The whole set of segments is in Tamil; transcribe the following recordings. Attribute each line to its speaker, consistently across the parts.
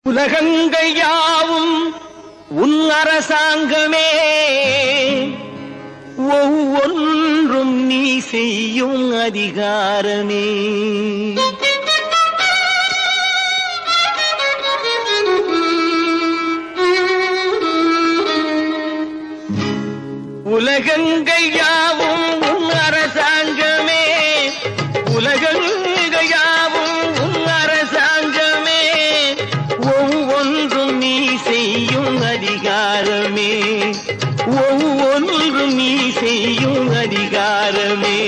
Speaker 1: உலகங்கள் யாவும் உன் அரசாங்கமே, ஒவ்வொன்றும் நீ செய்யும் அதிகாரமே. உலகங்கள் யாவும் உன் அரசாங்கமே, உலகங்கள் யாவும் உன் அரசாங்கமே, ஒவ்வொன்றும் நீ செய்யும் அதிகாரமே, ஒவ்வொன்றும் நீ செய்யும் அதிகாரமே.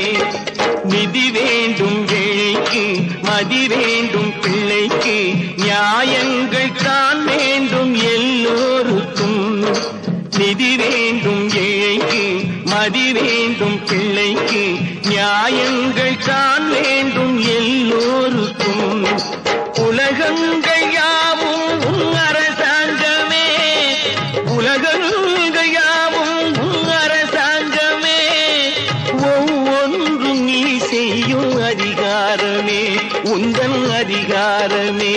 Speaker 1: நிதி வேண்டும் ஏழைக்கு, மதி வேண்டும் பிள்ளைக்கு, நியாயங்கள் தான் வேண்டும் எல்லோருக்கும். நிதி வேண்டும் ஏழைக்கு, மதி வேண்டும் பிள்ளைக்கு, நியாயங்கள் தான் வேண்டும் எல்லோருக்கும். உலகங்கள் யாவும் உன் அரசாங்கமே, உலகங்கள் யாவும் உன் அரசாங்கமே, ஒவ்வொன்றும் நீ செய்யும் அதிகாரமே, உந்தன் அதிகாரமே.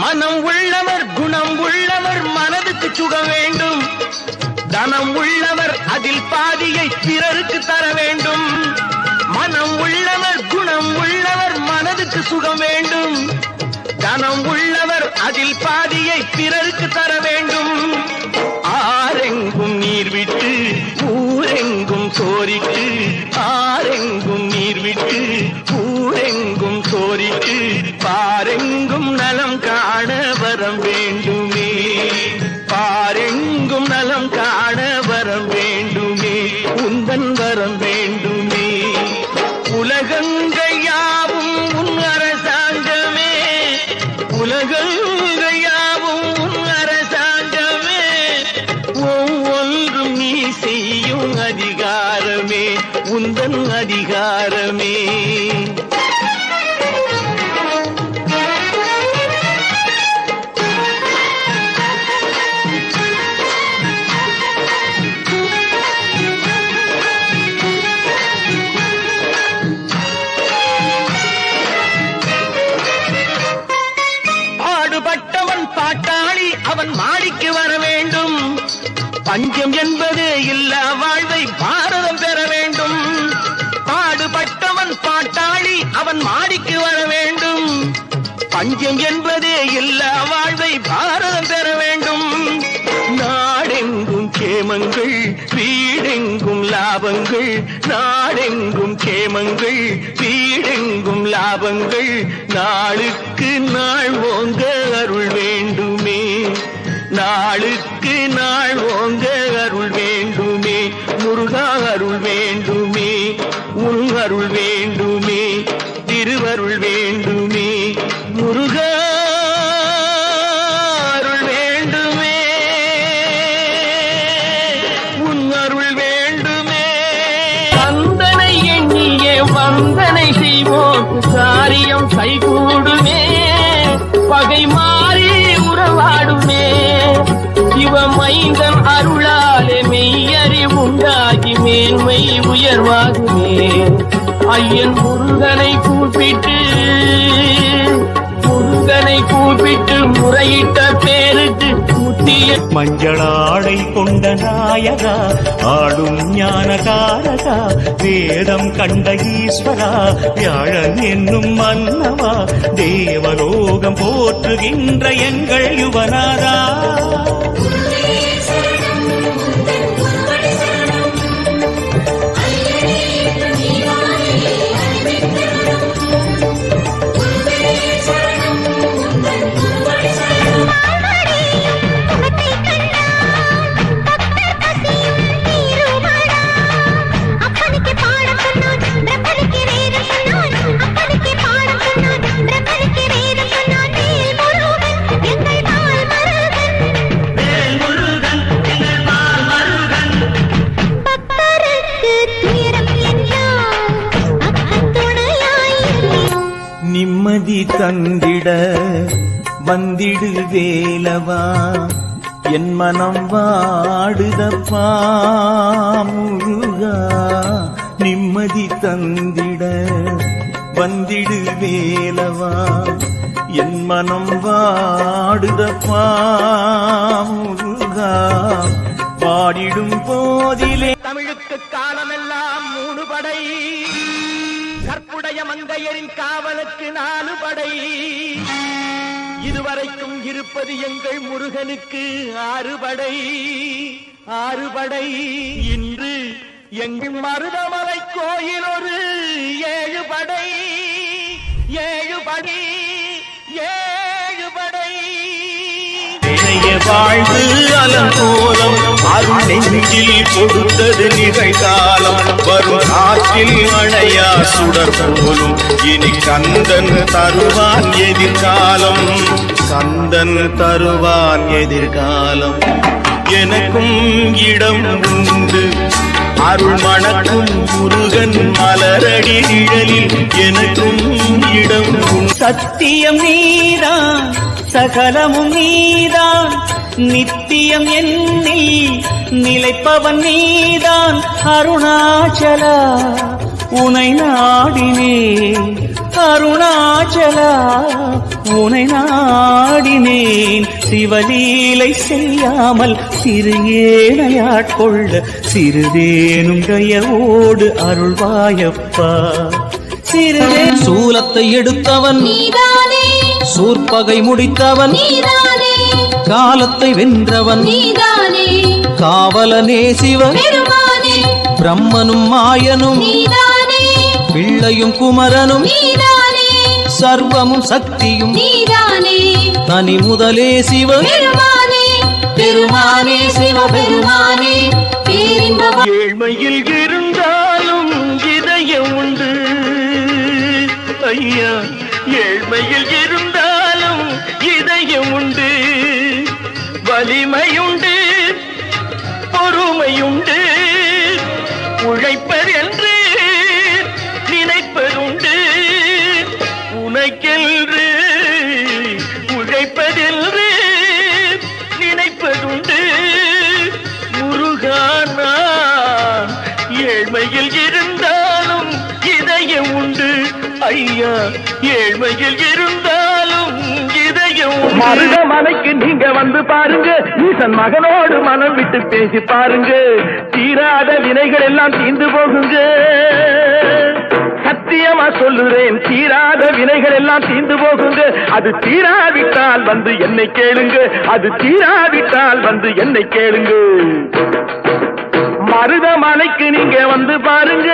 Speaker 1: மனம் உள்ளவர் குணம் உள்ளவர் மனதுக்கு சுகம் வேண்டும். தனம் உள்ளவர் அதில் பாதியை பிறருக்கு தர வேண்டும். மனம் உள்ளவர் குணம் உள்ளவர் மனதுக்கு சுகம் வேண்டும். தனம் உள்ளவர் அதில் பாதியை பிறருக்கு தர வேண்டும். ஆரெங்கும் நீர் விட்டு ஊரெங்கும் சோரிட்டு, ஆரெங்கும் நீர் விட்டு ஊரெங்கும் சோரிட்டு, பாரெங்கும் நலம் காண வரம் வேண்டுமே, பாரெங்கும் நலம் காண வரம் வேண்டுமே, உந்தன் வரம் வேண்டுமே. உலகங்கள் யாவும் உன் அரசாங்கமே, உலகங்கள் யாவும் உன் அரசாங்கமே, ஒவ்வொன்றும் நீ செய்யும் அதிகாரமே, உந்தன் அதிகாரமே. பாடுபட்டவன் பாட்டாளி அவன் மாடிக்கு வர வேண்டும். பஞ்சம் என்பது இல்லா வாழ்வை பாரதம் பெற வேண்டும். பாடுபட்டவன் பாட்டாளி அவன் மாடிக்கு வர வேண்டும். பஞ்சம் என்பது இல்லா வாழ்வை பாரதம் பெற வேண்டும். நாடெங்கும் கேமங்கள் வீடெங்கும் லாபங்கள், நாடெங்கும் கேமங்கள் வீடெங்கும் லாபங்கள், நாளுக்கு நாள் ஓங்க அருள் வேண்டுமே, நாளுக்கு நாள் ஓங்க அருள் வேண்டுமே, முருகா அருள் வேண்டுமே, உன் அருள் வேண்டுமே, திருவருள் வேண்டுமே, முருகா அருள் வேண்டுமே, உன் அருள் வேண்டுமே. வந்தனை எண்ணியே வந்தனை செய்வோம், காரியம் கைகூடுமே, பகை மாறி உறவாடுமே. சிவமைந்தன் அருளாலே மெய்யறிவுண்டாகி மேன்மை உயர்வாகுமே. ஐயன் முருகனை கூப்பிட்டு, முருகனை கூப்பிட்டு முறையிட்ட பேருக்கு முத்திய
Speaker 2: மஞ்சளாடை கொண்ட நாயகா, ஆடும் ஞானகாரகா, வேதம் கண்ட ஈஸ்வரா, வியாழன் என்னும் மன்னவா, தேவலோகம் போற்றுகின்ற எங்கள் யுவனாரா.
Speaker 3: முருகன்
Speaker 1: நிம்மதி தந்திட வந்திடு வேலவா என் மனம் வாடுதப்பா முருகா நிம்மதி தந்திட வந்திடு வேலவா என் மனம் வாடுதப்பா முருகா பாடிடும் போதிலே தமிழுக்கு காலமெல்லாம் 3 படை கற்புடைய மங்கையரின் காவலுக்கு 4 படை இதுவரைக்கும் இருப்பது எங்கள் முருகனுக்கு 6 படை 6 படை இன்று எங்கள் மருதமலை கோயில் ஒரு 7 படை 7 படை 7 படை வாழ்வு அலங்கோலம் அருள் நெஞ்சில் கொடுத்தது நிகழ்காலம் வரும் காற்றில் அணையா சுடர் போலும் இனி கந்தன் தருவான் எதிர்காலம் கந்தன் தருவான் எதிர்காலம் எனக்கும் இடம் உண்டு அருள் மணக்கும் முருகன் மலரடி நிழலில் எனக்கும் இடம் உண்டு
Speaker 2: சத்தியம் நீதான் சகலமும் நீதான் நித்தியம் என்னில் நிலைப்பவன் நீதான் அருணாச்சலா உனை நாடினே அருணாச்சலா உனை நாடினேன் சிவலீலை செய்யாமல் சிறு ஏனையாட்கொள்ள சிறுதேனும் தயவோடு அருள்வாயப்பா சிறுதே
Speaker 3: சூலத்தை எடுத்தவன்
Speaker 4: நீதானே
Speaker 3: சூர்பகை முடித்தவன்
Speaker 4: நீதானே
Speaker 3: காலத்தை வென்றவன்
Speaker 4: நீதானே
Speaker 3: காவலனே சிவன்
Speaker 4: பெருமானே
Speaker 3: பிரம்மனும் மாயனும்
Speaker 4: நீதானே
Speaker 3: பிள்ளையும் குமரனும்
Speaker 4: நீதானே
Speaker 3: சர்வமும் சக்தியும்
Speaker 4: நீதானே
Speaker 3: தனி முதலே சிவன்
Speaker 4: பெருமானே பெருமானே சிவ பெருமானே பேரின்ப
Speaker 1: ஏழ்மையில் இருந்தாலும் இதயம் உண்டு ஐயா ஏழ்மையில் இருந்தாலும் இதயம் உண்டு வலிமையுண்டு பொறுமையுண்டு உழைப்பதென்று நினைப்பதுண்டு உனக்கென்று உழைப்பதென்று நினைப்பதுண்டு முருகானா ஏழ்மையில் இருந்தாலும் இதயம் உண்டு ஐயா ஏழ்மையில் இருந்தாலும் இதயம் மருதமலைக்கு நீங்க வந்து பாருங்க ஈசன் மகனோடு மனம் விட்டு பேசி பாருங்க தீராத வினைகள் எல்லாம் தீர்ந்து போகுங்க சத்தியமா சொல்லுறேன் தீராத வினைகள் எல்லாம் தீர்ந்து போகுங்க அது தீராவிட்டால் வந்து என்னை கேளுங்க அது தீராவிட்டால் வந்து என்னை கேளுங்க மருதமலைக்கு நீங்க வந்து பாருங்க